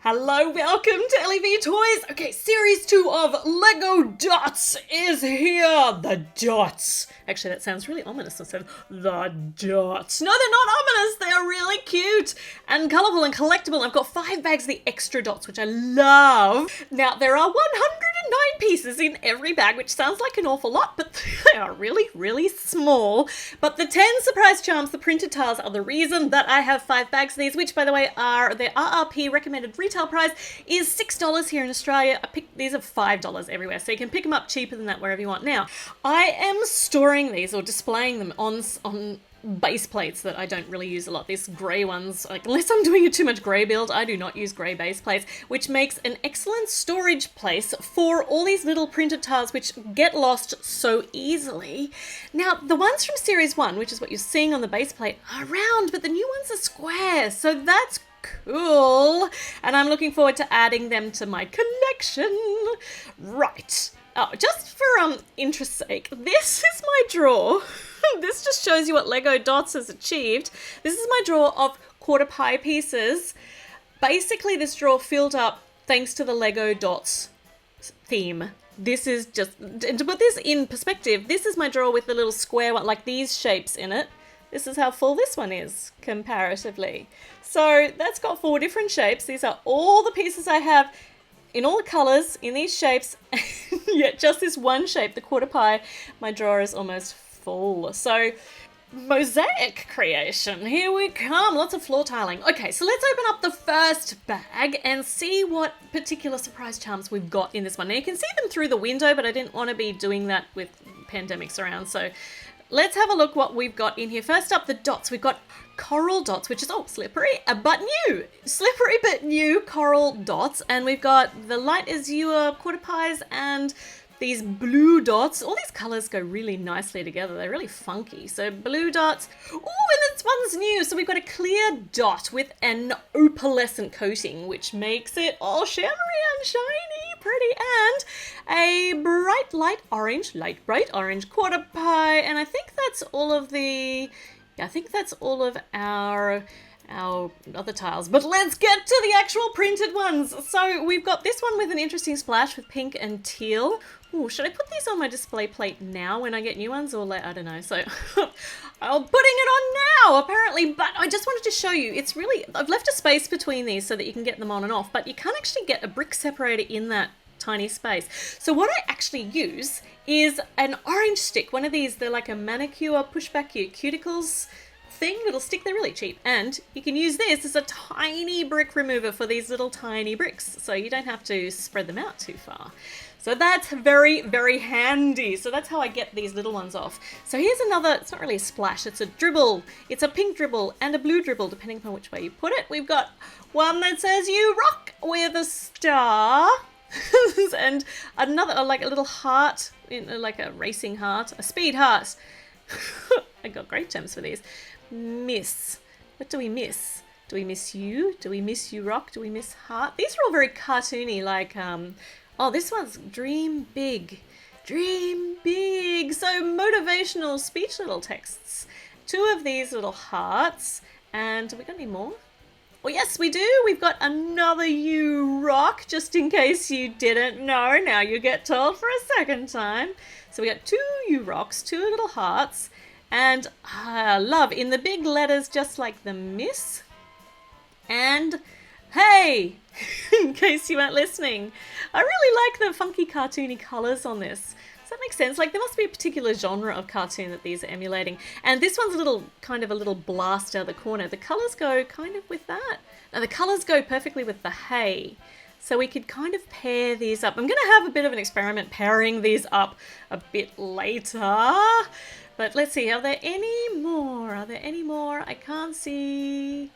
Hello, welcome to LEV Toys. Okay, series 2 of Lego Dots is here. The dots. Actually, that sounds really ominous instead of the dots. No, they're not ominous. They are really cute and colourful and collectible. I've got 5 bags of the extra dots, which I love. Now, there are 109 pieces in every bag, which sounds like an awful lot, but they are really, really small. But the 10 surprise charms, the printed tiles, are the reason that I have 5 bags of these, which, by the way, are the RRP recommended retail price is $6 here in Australia. These are $5 everywhere, so you can pick them up cheaper than that wherever you want. Now, I am storing these or displaying them on base plates that I don't really use a lot. These grey ones, like, unless I'm doing a too much grey build, I do not use grey base plates, which makes an excellent storage place for all these little printed tiles which get lost so easily. Now, the ones from Series 1, which is what you're seeing on the base plate, are round, but the new ones are square, so that's cool, and I'm looking forward to adding them to my collection. Right. Oh, just for interest's sake, this is my drawer. This just shows you what Lego Dots has achieved. This is my drawer of quarter pie pieces. Basically, this drawer filled up thanks to the Lego Dots theme. This is just, to put this in perspective, this is my drawer with the little square one, like these shapes in it. This is how full this one is, comparatively. So that's got 4 different shapes. These are all the pieces I have in all the colours, in these shapes, yet just this one shape, the quarter pie, my drawer is almost full. So, mosaic creation, here we come, lots of floor tiling. Okay, so let's open up the first bag and see what particular surprise charms we've got in this one. Now you can see them through the window, but I didn't want to be doing that with pandemics around, so let's have a look what we've got in here. First up, the dots. We've got coral dots, which is, slippery, but new. Slippery but new coral dots. And we've got the light azure quarter pies and these blue dots. All these colours go really nicely together. They're really funky. So blue dots. Oh, and this one's new. So we've got a clear dot with an opalescent coating, which makes it all shimmery and shiny, pretty, and a bright orange quarter pie. And I think that's all of our other tiles, but let's get to the actual printed ones. So we've got this one with an interesting splash with pink and teal. Ooh, should I put these on my display plate now when I get new ones, or I don't know. So I'm putting it on now apparently, but I just wanted to show you, it's really, I've left a space between these so that you can get them on and off, but you can't actually get a brick separator in that tiny space. So what I actually use is an orange stick, one of these, they're like a manicure, push back your cuticles thing, little stick. They're really cheap, and you can use this as a tiny brick remover for these little tiny bricks, so you don't have to spread them out too far. So that's very, very handy. So that's how I get these little ones off. So here's another, it's not really a splash, it's a dribble. It's a pink dribble and a blue dribble, depending upon which way you put it. We've got one that says "You rock" with a star. And another, like a little heart, like a racing heart, a speed heart. I got great terms for these. Miss. What do we miss? Do we miss you? Do we miss you rock? Do we miss heart? These are all very cartoony, like, oh, this one's dream big. Dream big. So motivational speech little texts. 2 of these little hearts. And have we got any more? Oh, yes, we do. We've got another you rock, just in case you didn't know. Now you get told for a second time. So we got 2 you rocks, 2 little hearts, and love in the big letters, just like the miss. And hey, in case you weren't listening, I really like the funky cartoony colours on this. Does that make sense? Like, there must be a particular genre of cartoon that these are emulating. And this one's kind of a little blast out of the corner. The colours go kind of with that. Now, the colours go perfectly with the hay. So we could kind of pair these up. I'm going to have a bit of an experiment pairing these up a bit later. But let's see, are there any more? Are there any more? I can't see.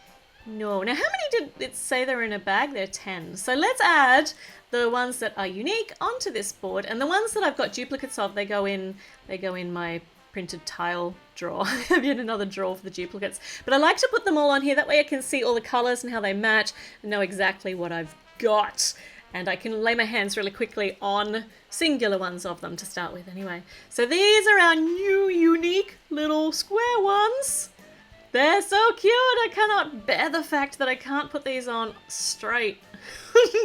No. Now, how many did it say they're in a bag? There are 10. So let's add the ones that are unique onto this board, and the ones that I've got duplicates of, they go in my printed tile drawer. I have yet another drawer for the duplicates. But I like to put them all on here. That way I can see all the colours and how they match and know exactly what I've got. And I can lay my hands really quickly on singular ones of them to start with anyway. So these are our new unique little square ones. They're so cute. I cannot bear the fact that I can't put these on straight.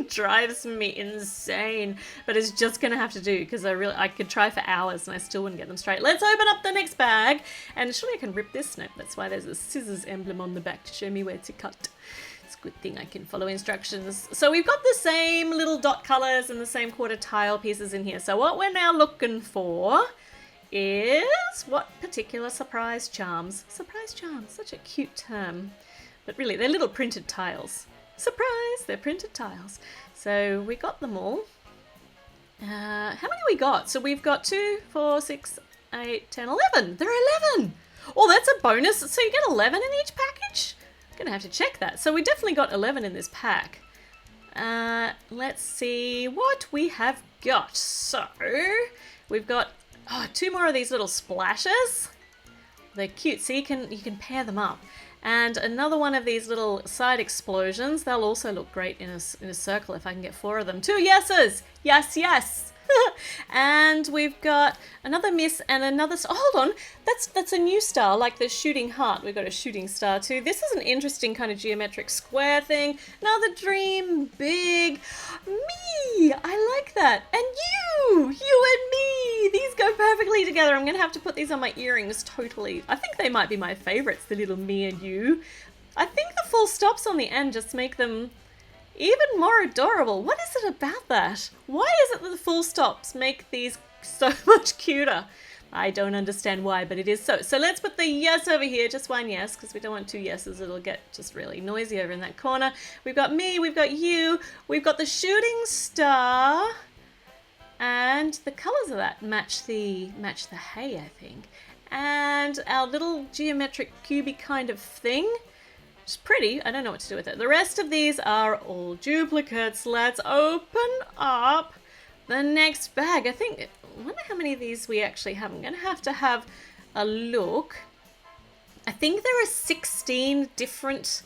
Drives me insane, but it's just gonna have to do because I could try for hours and I still wouldn't get them straight. Let's open up the next bag, and surely I can rip this. No, that's why there's a scissors emblem on the back to show me where to cut. It's a good thing I can follow instructions. So we've got the same little dot colors and the same quarter tile pieces in here. So what we're now looking for is what particular surprise charms? Surprise charms, such a cute term. But really, they're little printed tiles. Surprise, they're printed tiles. So we got them all. How many we got? So we've got 2, 4, 6, 8, 10, 11. There are 11. Oh, that's a bonus. So you get 11 in each package? I'm going to have to check that. So we definitely got 11 in this pack. Let's see what we have got. So we've got 2 more of these little splashes. They're cute, so you can pair them up. And another one of these little side explosions. They'll also look great in a circle if I can get 4 of them. 2 yeses! Yes, yes! And we've got another miss and another... hold on! That's a new star, like the shooting heart. We've got a shooting star too. This is an interesting kind of geometric square thing. Another dream big. Me! I like that. And you! You and me! These go perfectly together. I'm going to have to put these on my earrings totally. I think they might be my favorites, the little me and you. I think the full stops on the end just make them even more adorable. What is it about that? Why is it that the full stops make these so much cuter? I don't understand why, but it is so. So let's put the yes over here, just 1 yes, because we don't want 2 yeses. It'll get just really noisy over in that corner. We've got me, we've got you, we've got the shooting star, and the colours of that match the hay, I think. And our little geometric cubey kind of thing. It's pretty. I don't know what to do with it. The rest of these are all duplicates. Let's open up the next bag. I wonder how many of these we actually have. I'm going to have a look. I think there are 16 different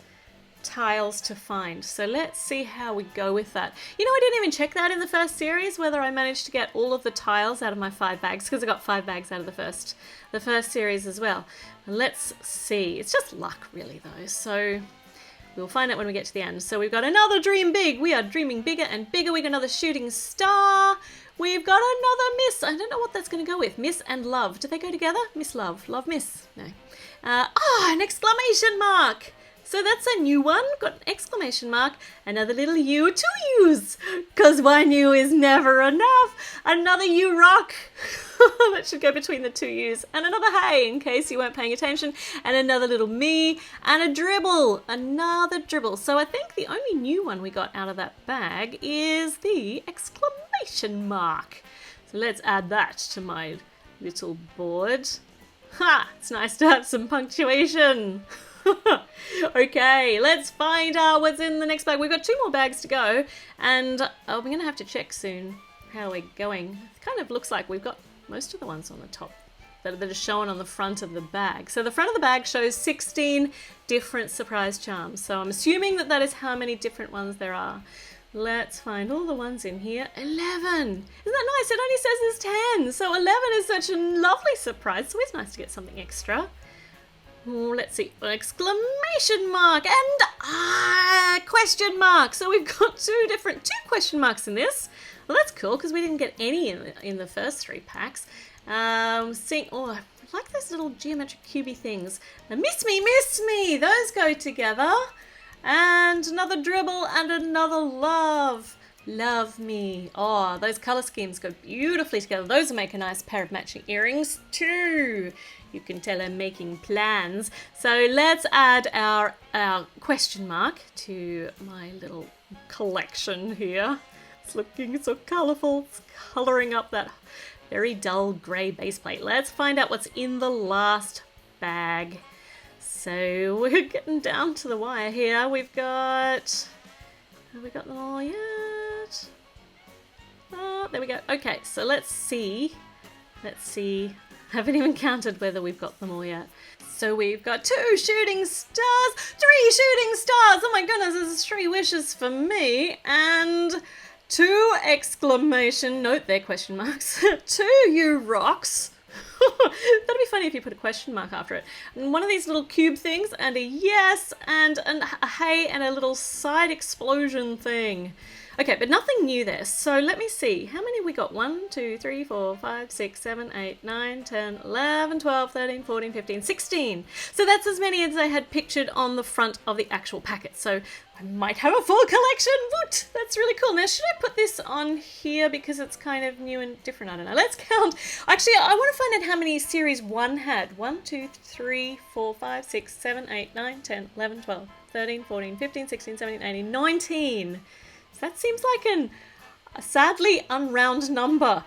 tiles to find. So let's see how we go with that. You know, I didn't even check that in the first series, whether I managed to get all of the tiles out of my 5 bags, because I got 5 bags out of the first series as well. Let's see. It's just luck really though. So we'll find out when we get to the end. So we've got another dream big. We are dreaming bigger and bigger. We got another shooting star. We've got another miss. I don't know what that's going to go with. Miss and love. Do they go together? Miss, love. Love, miss. No. An exclamation mark. So that's a new one. Got an exclamation mark. Another little U. 2 U's. Because 1 U is never enough. Another U rock. That should go between the 2 U's. And another hey, in case you weren't paying attention. And another little me. And a dribble. Another dribble. So I think the only new one we got out of that bag is the exclamation mark. So let's add that to my little board. Ha! It's nice to have some punctuation. Okay, let's find out what's in the next bag. We've got 2 more bags to go, and we're going to have to check soon how we're going. It kind of looks like we've got most of the ones on the top that are shown on the front of the bag. So the front of the bag shows 16 different surprise charms. So I'm assuming that is how many different ones there are. Let's find all the ones in here. 11! Isn't that nice? It only says there's 10. So 11 is such a lovely surprise. It's always nice to get something extra. Oh, let's see. Exclamation mark and question mark. So we've got 2 question marks in this. Well, that's cool because we didn't get any in the first 3 packs. I like those little geometric cubey things. Now, miss me. Those go together. And another dribble and another love. Love me. Oh, those color schemes go beautifully together. Those will make a nice pair of matching earrings too. You can tell I'm making plans. So let's add our question mark to my little collection here. It's looking so colorful. It's coloring up that very dull gray base plate. Let's find out what's in the last bag. So we're getting down to the wire here. Have we got them all yet? Oh, there we go. Okay, so let's see. I haven't even counted whether we've got them all yet. So we've got 2 shooting stars, 3 shooting stars. Oh my goodness, there's 3 wishes for me. And 2 exclamation, note they're question marks. 2 you rocks. That'd be funny if you put a question mark after it. And one of these little cube things, and a yes, and a hey, and a little side explosion thing. Okay, but nothing new there. So let me see. How many we got? 1, 2, 3, 4, 5, 6, 7, 8, 9, 10, 11, 12, 13, 14, 15, 16. So that's as many as I had pictured on the front of the actual packet. So I might have a full collection. Woot! That's really cool. Now, should I put this on here because it's kind of new and different? I don't know. Let's count. Actually, I want to find out how many Series 1 had. 1, 2, 3, 4, 5, 6, 7, 8, 9, 10, 11, 12, 13, 14, 15, 16, 17, 18, 19. That seems like a sadly unround number.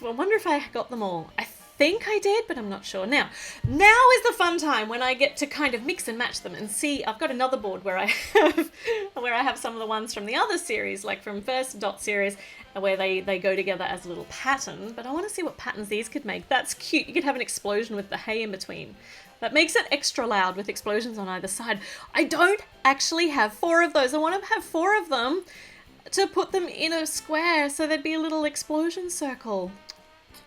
I wonder if I got them all. I think I did, but I'm not sure. Now is the fun time when I get to kind of mix and match them and see. I've got another board where I have some of the ones from the other series, like from first dot series, where they go together as a little pattern. But I want to see what patterns these could make. That's cute. You could have an explosion with the hay in between. That makes it extra loud with explosions on either side. I don't actually have 4 of those. I want to have 4 of them to put them in a square so there'd be a little explosion circle.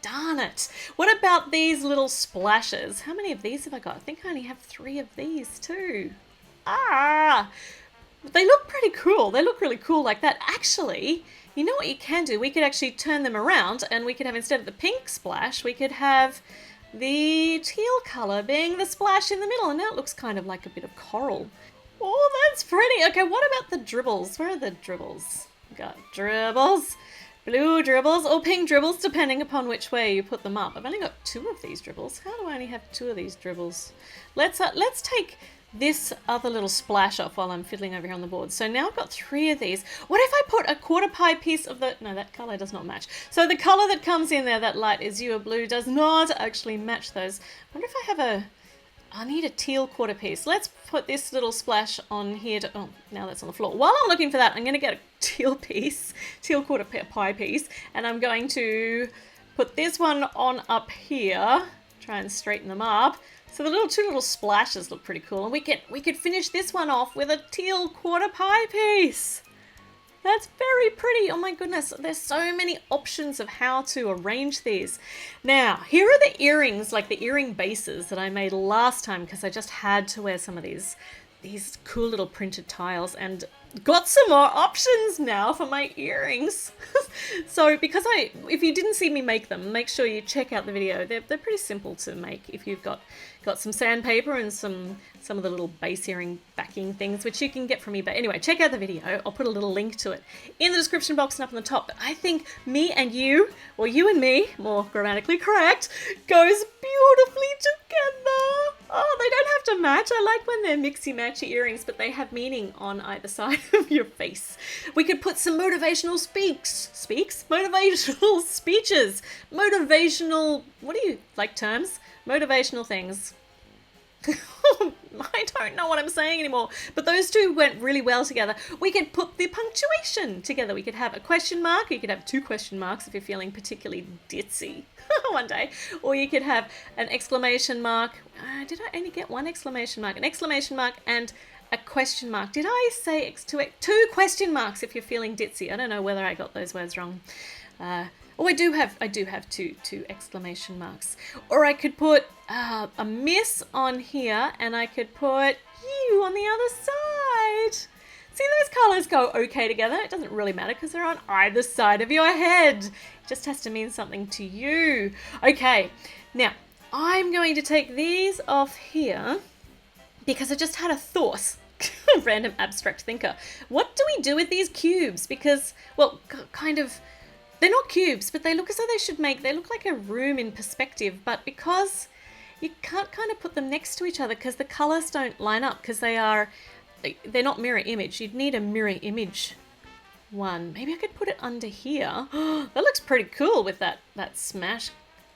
Darn it. What about these little splashes? How many of these have I got? I think I only have 3 of these too. They look pretty cool. They look really cool like that. Actually, you know what you can do? We could actually turn them around and we could have, instead of the pink splash, we could have the teal color being the splash in the middle. And now it looks kind of like a bit of coral. Oh, that's pretty. Okay, what about the dribbles? Where are the dribbles? We've got dribbles, blue dribbles, or pink dribbles, depending upon which way you put them up. I've only got 2 of these dribbles. How do I only have 2 of these dribbles? Let's take this other little splash off while I'm fiddling over here on the board. So now I've got 3 of these. What if I put a quarter pie piece of the... No, that color does not match. So the color that comes in there, that light azure blue, does not actually match those. I wonder if I have a... I need a teal quarter piece. Let's put this little splash on here to... Oh, now that's on the floor. While I'm looking for that, I'm going to get a teal quarter pie piece, and I'm going to put this one on up here. Try and straighten them up. So the 2 little splashes look pretty cool, and we could finish this one off with a teal quarter pie piece. That's very pretty. Oh my goodness. There's so many options of how to arrange these. Now, here are the earrings, like the earring bases that I made last time because I just had to wear some of these cool little printed tiles, and got some more options now for my earrings. So if you didn't see me make them, make sure you check out the video. They're pretty simple to make if you've got some sandpaper and some of the little base earring backing things, which you can get from me. But anyway, check out the video. I'll put a little link to it in the description box and up on the top. But I think me and you, or you and me, more grammatically correct, goes beautifully together. Oh, they don't have to match. I like when they're mixy-matchy earrings, but they have meaning on either side of your face. We could put some motivational motivational speeches, motivational, what do you like terms? Motivational things. I don't know what I'm saying anymore, but those 2 went really well together. We could put the punctuation together. We could have a question mark. You could have 2 question marks if you're feeling particularly ditzy one day. Or you could have an exclamation mark. Did I only get 1 exclamation mark? An exclamation mark and a question mark. Did I say 2 question marks if you're feeling ditzy? I don't know whether I got those words wrong. Oh, I do have two exclamation marks. Or I could put a miss on here, and I could put you on the other side. See, those colours go okay together. It doesn't really matter because they're on either side of your head. It just has to mean something to you. Okay, now I'm going to take these off here because I just had a thought. Random abstract thinker. What do we do with these cubes? Because, well, kind of... They're not cubes, but they look as though they look like a room in perspective, but because you can't kind of put them next to each other because the colours don't line up because they're not mirror image. You'd need a mirror image one. Maybe I could put it under here. That looks pretty cool with that smash.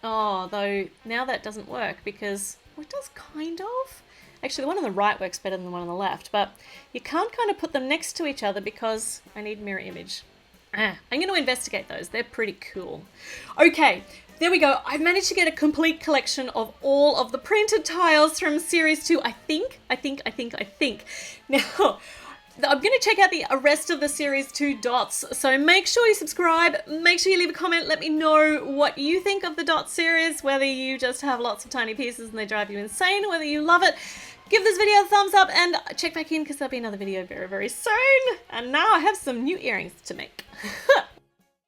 Oh, though now that doesn't work because, well, it does kind of. Actually, the one on the right works better than the one on the left, but you can't kind of put them next to each other because I need mirror image. I'm going to investigate those. They're pretty cool. Okay, there we go. I've managed to get a complete collection of all of the printed tiles from Series 2. I think. Now, I'm going to check out the rest of the series 2 dots, so make sure you subscribe, make sure you leave a comment, let me know what you think of the dot series, whether you just have lots of tiny pieces and they drive you insane, whether you love it. Give this video a thumbs up and check back in because there'll be another video very, very soon. And now I have some new earrings to make.